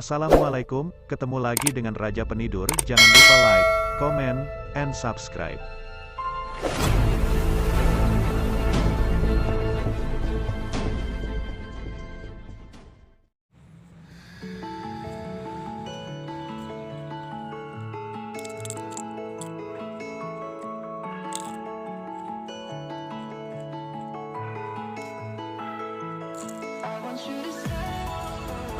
Assalamualaikum, ketemu lagi dengan Raja Penidur. Jangan lupa like, comment, and subscribe.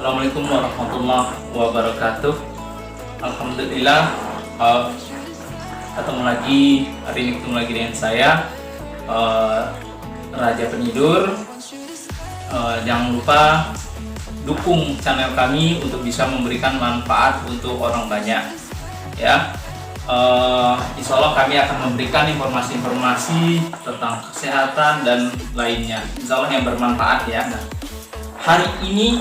Assalamualaikum warahmatullahi wabarakatuh. Alhamdulillah, hari ini ketemu lagi dengan saya, Raja Penidur. Jangan lupa dukung channel kami untuk bisa memberikan manfaat untuk orang banyak, ya. Insya Allah kami akan memberikan informasi-informasi tentang kesehatan dan lainnya, insya Allah yang bermanfaat, ya. Nah, hari ini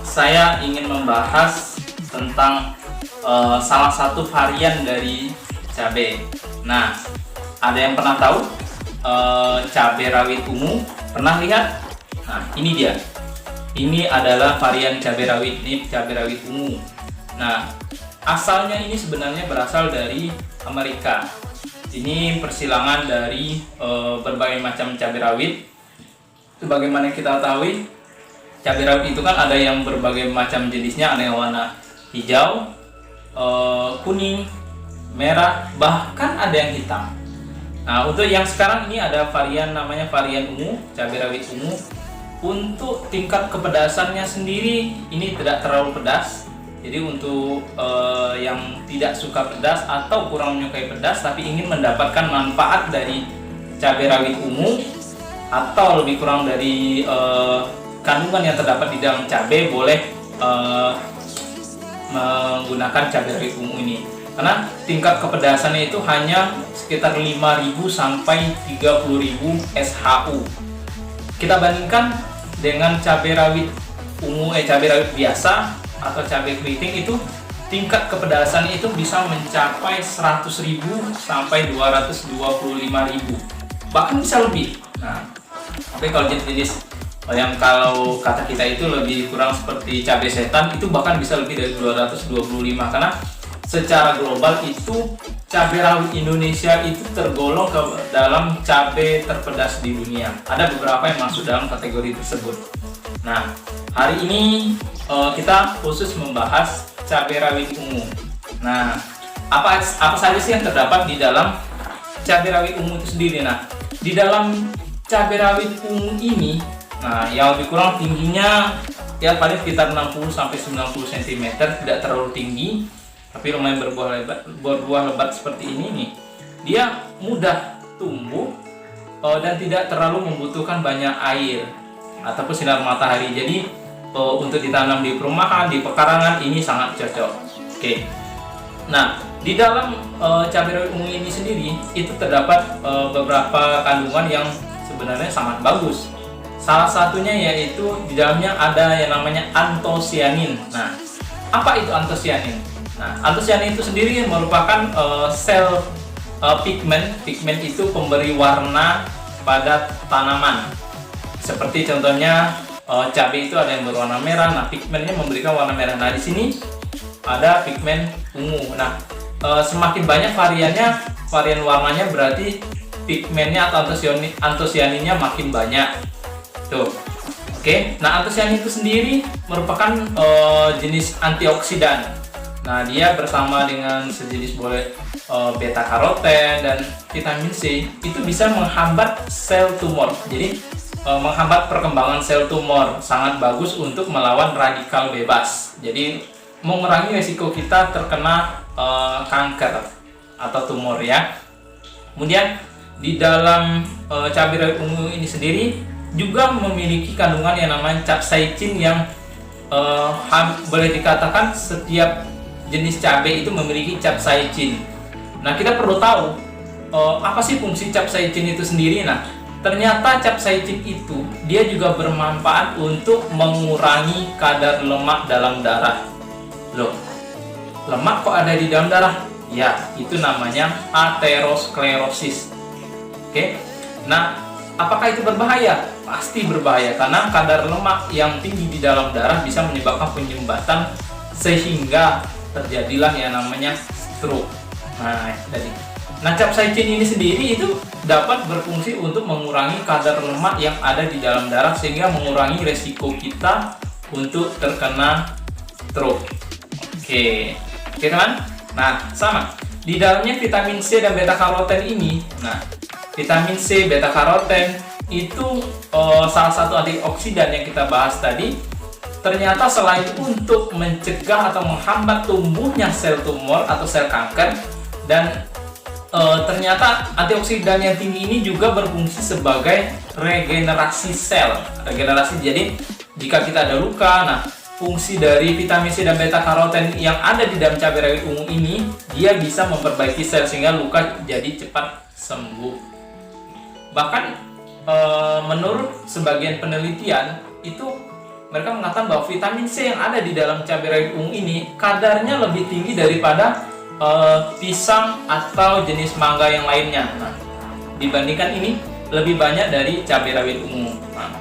saya ingin membahas tentang salah satu varian dari cabai. Nah, ada yang pernah tahu cabai rawit ungu? Pernah lihat? Nah, ini dia. Ini adalah varian cabai rawit. Ini cabai rawit ungu. Nah, asalnya ini sebenarnya berasal dari Amerika. Ini persilangan dari berbagai macam cabai rawit. Sebagaimana kita tahu, cabai rawit itu kan ada yang berbagai macam jenisnya, ada yang warna hijau, kuning, merah, bahkan ada yang hitam. Nah, untuk yang sekarang ini ada varian namanya varian ungu, cabai rawit ungu. Untuk tingkat kepedasannya sendiri ini tidak terlalu pedas. Jadi untuk yang tidak suka pedas atau kurang menyukai pedas tapi ingin mendapatkan manfaat dari cabai rawit ungu atau lebih kurang dari kandungan yang terdapat di dalam cabai, boleh menggunakan cabai rawit ungu ini, karena tingkat kepedasannya itu hanya sekitar 5.000 sampai 30.000 SHU. Kita bandingkan dengan cabai rawit ungu, cabai rawit biasa atau cabai keriting, itu tingkat kepedasannya itu bisa mencapai 100.000 sampai 225.000, bahkan bisa lebih. Nah, tapi kalau jenis yang kalau kata kita itu lebih kurang seperti cabai setan, itu bahkan bisa lebih dari 225, karena secara global itu cabai rawit Indonesia itu tergolong ke dalam cabai terpedas di dunia. Ada beberapa yang masuk dalam kategori tersebut. Nah, hari ini kita khusus membahas cabai rawit ungu. Nah, apa saja sih yang terdapat di dalam cabai rawit ungu itu sendiri? Nah, di dalam cabai rawit ungu ini, nah, yang lebih kurang tingginya ya paling sekitar 60 sampai 90 cm, tidak terlalu tinggi, tapi lumayan berbuah lebat seperti ini nih. Dia mudah tumbuh dan tidak terlalu membutuhkan banyak air ataupun sinar matahari. Jadi untuk ditanam di perumahan, di pekarangan ini sangat cocok. Oke. Nah, di dalam cabai rawit ungu ini sendiri itu terdapat beberapa kandungan yang sebenarnya sangat bagus. Salah satunya yaitu di dalamnya ada yang namanya antosianin. Nah, apa itu antosianin? Nah, antosianin itu sendiri merupakan sel pigmen. Pigmen itu pemberi warna pada tanaman. Seperti contohnya cabai itu ada yang berwarna merah. Nah, pigmennya memberikan warna merah. Nah, di sini ada pigmen ungu. Nah, semakin banyak varian warnanya, berarti pigmennya atau antosianinnya makin banyak. Tuh. Oke. Nah, antosianin itu sendiri merupakan jenis antioksidan. Nah, dia bersama dengan sejenis beta karoten dan vitamin C itu bisa menghambat sel tumor. Jadi menghambat perkembangan sel tumor, sangat bagus untuk melawan radikal bebas. Jadi mengurangi risiko kita terkena kanker atau tumor, ya. Kemudian di dalam cabai rawit ungu ini sendiri juga memiliki kandungan yang namanya capsaicin, yang boleh dikatakan setiap jenis cabai itu memiliki capsaicin. Nah, kita perlu tahu apa sih fungsi capsaicin itu sendiri. Nah, ternyata capsaicin itu dia juga bermanfaat untuk mengurangi kadar lemak dalam darah. Loh, lemak kok ada di dalam darah? Ya, itu namanya aterosklerosis. Oke. Nah, apakah itu berbahaya? Pasti berbahaya, karena kadar lemak yang tinggi di dalam darah bisa menyebabkan penyumbatan sehingga terjadilah yang namanya stroke. Nah, tadi. Nah, capsaicin ini sendiri itu dapat berfungsi untuk mengurangi kadar lemak yang ada di dalam darah sehingga mengurangi resiko kita untuk terkena stroke. Oke, teman. Nah, sama. Di dalamnya vitamin C dan beta karoten ini. Nah, vitamin C, beta karoten itu salah satu antioksidan yang kita bahas tadi. Ternyata selain untuk mencegah atau menghambat tumbuhnya sel tumor atau sel kanker, dan ternyata antioksidan yang tinggi ini juga berfungsi sebagai regenerasi sel. Regenerasi, jadi jika kita ada luka, nah fungsi dari vitamin C dan beta karoten yang ada di dalam cabai rawit ungu ini, dia bisa memperbaiki sel sehingga luka jadi cepat sembuh. Bahkan menurut sebagian penelitian itu mereka mengatakan bahwa vitamin C yang ada di dalam cabai rawit ungu ini kadarnya lebih tinggi daripada pisang atau jenis mangga yang lainnya. Nah, dibandingkan ini lebih banyak dari cabai rawit ungu. Nah,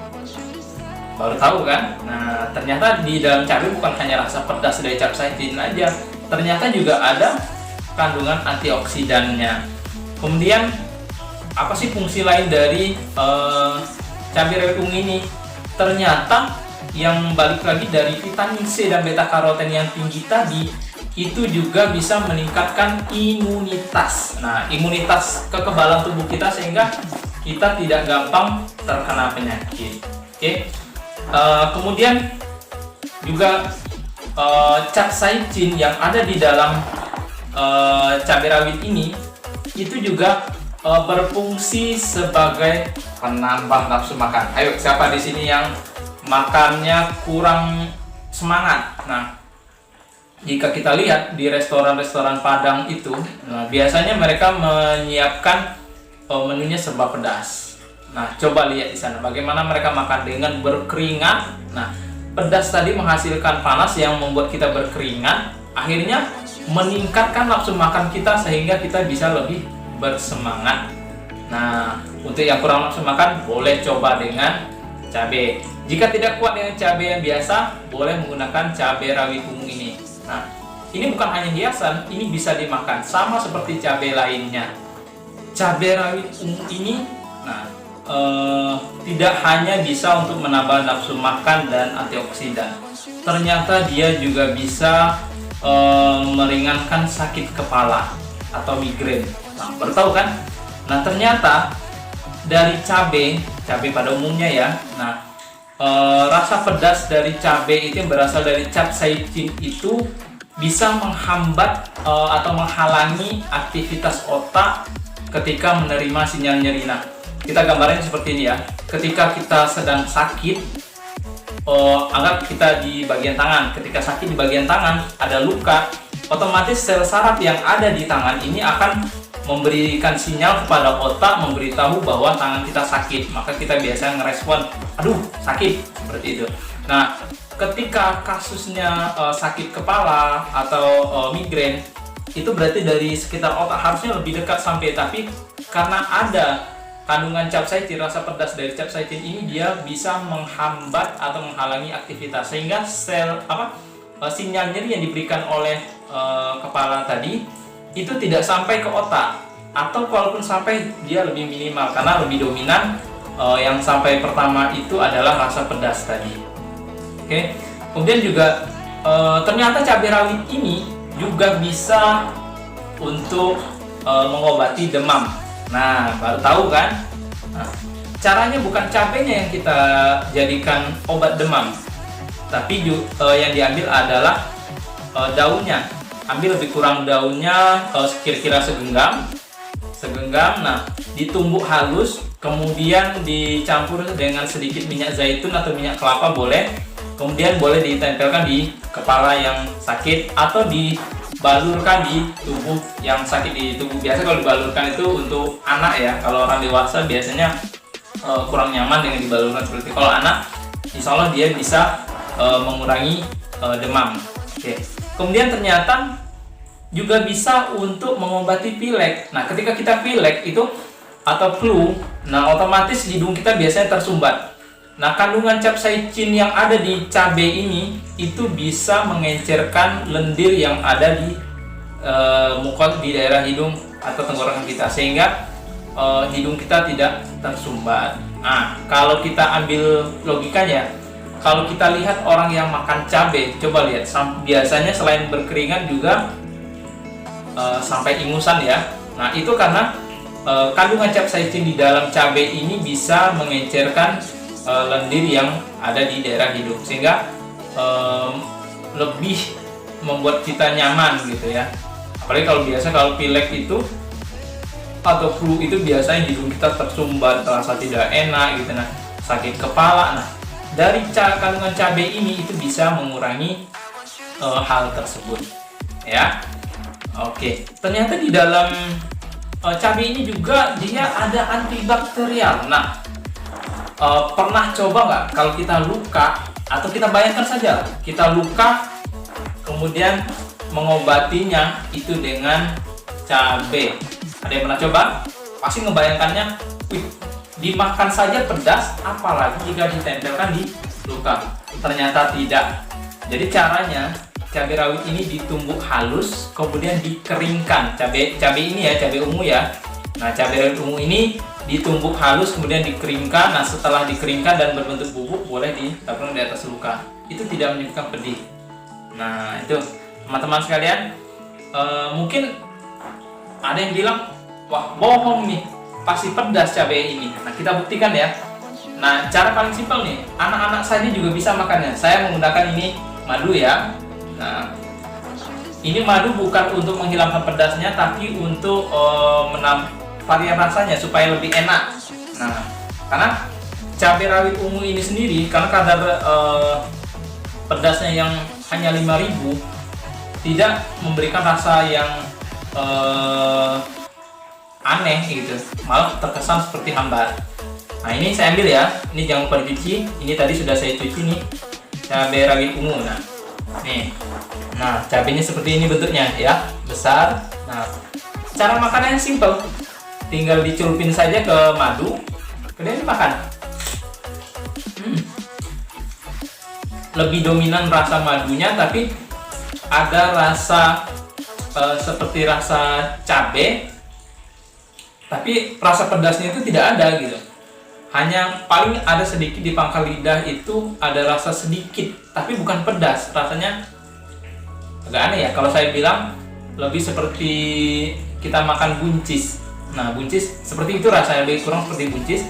baru tahu kan? Nah, ternyata di dalam cabai bukan hanya rasa pedas dari capsaicin aja, ternyata juga ada kandungan antioksidannya. Kemudian apa sih fungsi lain dari cabai rawit ungu ini? Ternyata yang balik lagi dari vitamin C dan beta karoten yang tinggi tadi itu juga bisa meningkatkan imunitas. Nah, imunitas kekebalan tubuh kita sehingga kita tidak gampang terkena penyakit. Oke. Kemudian juga capsaicin yang ada di dalam cabai rawit ini itu juga berfungsi sebagai penambah nafsu makan. Ayo, siapa di sini yang makannya kurang semangat? Nah, jika kita lihat di restoran-restoran Padang itu, nah, biasanya mereka menyiapkan menunya serba pedas. Nah, coba lihat di sana bagaimana mereka makan dengan berkeringat. Nah, pedas tadi menghasilkan panas yang membuat kita berkeringat, akhirnya meningkatkan nafsu makan kita sehingga kita bisa lebih bersemangat. Nah, untuk yang kurang nafsu makan boleh coba dengan cabai. Jika tidak kuat dengan cabai yang biasa, boleh menggunakan cabai rawit ungu ini. Nah, ini bukan hanya hiasan, ini bisa dimakan sama seperti cabai lainnya. Cabai rawit ungu ini, nah, tidak hanya bisa untuk menambah nafsu makan dan antioksidan. Ternyata dia juga bisa meringankan sakit kepala atau migrain. Nah, baru tahu kan? Nah, ternyata dari cabai pada umumnya ya. Nah, rasa pedas dari cabai itu yang berasal dari capsaicin itu bisa menghambat atau menghalangi aktivitas otak ketika menerima sinyal nyeri. Nah, kita gambarnya seperti ini ya. Ketika kita sedang sakit, anggap kita di bagian tangan. Ketika sakit di bagian tangan ada luka, otomatis sel saraf yang ada di tangan ini akan memberikan sinyal kepada otak memberitahu bahwa tangan kita sakit. Maka kita biasanya ngerespon, aduh sakit, seperti itu. Nah, ketika kasusnya sakit kepala atau migrain, itu berarti dari sekitar otak harusnya lebih dekat sampai, tapi karena ada kandungan capsaicin, rasa pedas dari capsaicin ini, dia bisa menghambat atau menghalangi aktivitas sehingga sinyal nyeri yang diberikan oleh kepala tadi itu tidak sampai ke otak, atau kalaupun sampai dia lebih minimal karena lebih dominan yang sampai pertama itu adalah rasa pedas tadi. Oke. Kemudian juga ternyata cabai rawit ini juga bisa untuk mengobati demam. Nah, baru tahu kan? Nah, caranya bukan cabainya yang kita jadikan obat demam, tapi yang diambil adalah daunnya. Ambil lebih kurang daunnya kira-kira segenggam. Nah, ditumbuk halus, kemudian dicampur dengan sedikit minyak zaitun atau minyak kelapa boleh. Kemudian boleh ditempelkan di kepala yang sakit atau dibalurkan di tubuh yang sakit di tubuh. Biasa kalau dibalurkan itu untuk anak ya. Kalau orang dewasa biasanya kurang nyaman dengan dibalurkan seperti itu. Kalau anak, insya Allah dia bisa mengurangi demam. Oke. Kemudian ternyata juga bisa untuk mengobati pilek. Nah, ketika kita pilek itu atau flu, nah otomatis hidung kita biasanya tersumbat. Nah, kandungan capsaicin yang ada di cabai ini itu bisa mengencerkan lendir yang ada di muka di daerah hidung atau tenggorokan kita, sehingga hidung kita tidak tersumbat. Nah, kalau kita ambil logikanya, kalau kita lihat orang yang makan cabai, coba lihat, biasanya selain berkeringat juga sampai ingusan ya. Nah, itu karena kandungan capsaicin di dalam cabai ini bisa mengencerkan lendir yang ada di daerah hidung, sehingga lebih membuat kita nyaman gitu ya. Apalagi kalau pilek itu atau flu itu biasanya hidung kita tersumbat, terasa tidak enak gitu, nah sakit kepala. Nah, dari kandungan cabai ini itu bisa mengurangi hal tersebut ya. Oke, ternyata di dalam cabai ini juga dia ada antibakterial. Nah, pernah coba nggak kalau kita luka, atau kita bayangkan saja kita luka kemudian mengobatinya itu dengan cabai. Ada yang pernah coba? Pasti ngebayangkannya, wih, dimakan saja pedas, apalagi jika ditempelkan di luka. Ternyata tidak. Jadi caranya, cabai rawit ini ditumbuk halus, kemudian dikeringkan. Cabai ini ya, cabai ungu ya. Nah, cabai rawit ungu ini ditumbuk halus, kemudian dikeringkan. Nah, setelah dikeringkan dan berbentuk bubuk, boleh ditaburkan di atas luka. Itu tidak menyebabkan pedih. Nah, itu teman-teman sekalian, mungkin ada yang bilang, wah bohong nih, pasti pedas cabai ini. Nah, kita buktikan ya. Nah, cara paling simpel nih, anak-anak saja juga bisa makannya. Saya menggunakan ini madu ya. Nah, ini madu bukan untuk menghilangkan pedasnya, tapi untuk menambah varian rasanya supaya lebih enak. Nah, karena cabai rawit ungu ini sendiri, karena kadar pedasnya yang hanya 5.000, tidak memberikan rasa yang aneh gitu, malah terkesan seperti hambar. Nah, ini saya ambil ya, ini jangan lupa dicuci. Ini tadi sudah saya cuci nih, cabai rawit ungu. Nah, nih, nah cabainya seperti ini bentuknya ya, besar. Nah, cara makannya simple, tinggal dicelupin saja ke madu, kemudian dimakan. Lebih dominan rasa madunya, tapi ada rasa seperti rasa cabai, tapi rasa pedasnya itu tidak ada gitu. Hanya paling ada sedikit di pangkal lidah, itu ada rasa sedikit, tapi bukan pedas. Rasanya agak aneh ya. Kalau saya bilang lebih seperti kita makan buncis. Nah, buncis seperti itu rasanya, lebih kurang seperti buncis.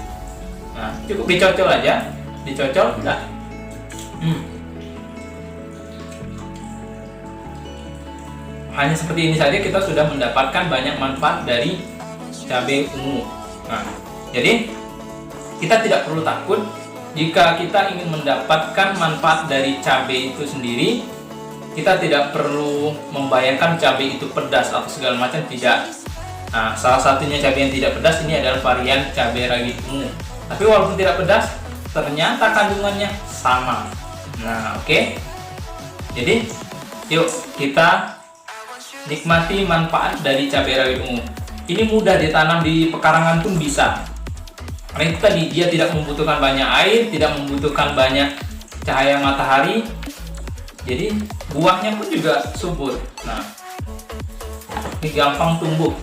Nah, cukup dicocol aja, dicocol udah. Hanya seperti ini saja kita sudah mendapatkan banyak manfaat dari cabai ungu. Nah, jadi kita tidak perlu takut jika kita ingin mendapatkan manfaat dari cabai itu sendiri. Kita tidak perlu membayangkan cabai itu pedas atau segala macam, tidak. Nah, salah satunya cabai yang tidak pedas ini adalah varian cabai rawit ungu. Tapi walaupun tidak pedas, ternyata kandungannya sama. Nah, oke. Jadi, yuk kita nikmati manfaat dari cabai rawit ungu. Ini mudah ditanam di pekarangan pun bisa. Karena itu tadi, dia tidak membutuhkan banyak air, tidak membutuhkan banyak cahaya matahari. Jadi buahnya pun juga subur. Nah, ini gampang tumbuh.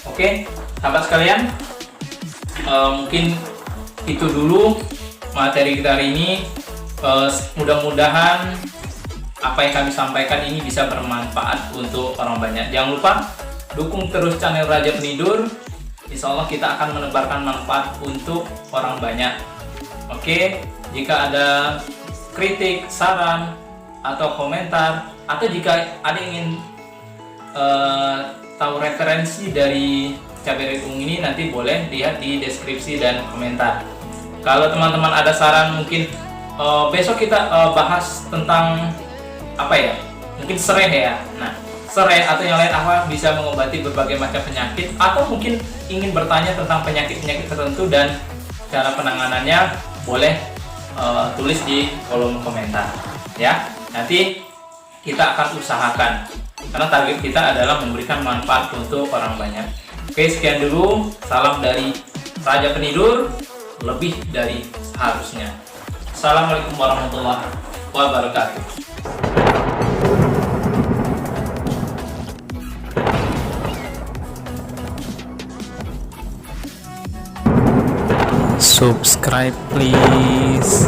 Oke, sahabat sekalian, mungkin itu dulu materi kita hari ini. Mudah-mudahan apa yang kami sampaikan ini bisa bermanfaat untuk orang banyak. Jangan lupa dukung terus channel Raja Penidur. Insya Allah kita akan menebarkan manfaat untuk orang banyak. Oke, jika ada kritik, saran, atau komentar, atau jika ada yang ingin tahu referensi dari cabai rawit ungu ini, nanti boleh lihat di deskripsi dan komentar. Kalau teman-teman ada saran, mungkin besok kita bahas tentang apa ya, mungkin serai ya. Nah, serai atau yang lain apa bisa mengobati berbagai macam penyakit, atau mungkin ingin bertanya tentang penyakit-penyakit tertentu dan cara penanganannya, boleh tulis di kolom komentar ya. Nanti kita akan usahakan, karena target kita adalah memberikan manfaat untuk orang banyak. Oke, sekian dulu, salam dari Raja Penidur. lebih dari seharusnya. Assalamualaikum warahmatullahi wabarakatuh. Subscribe please.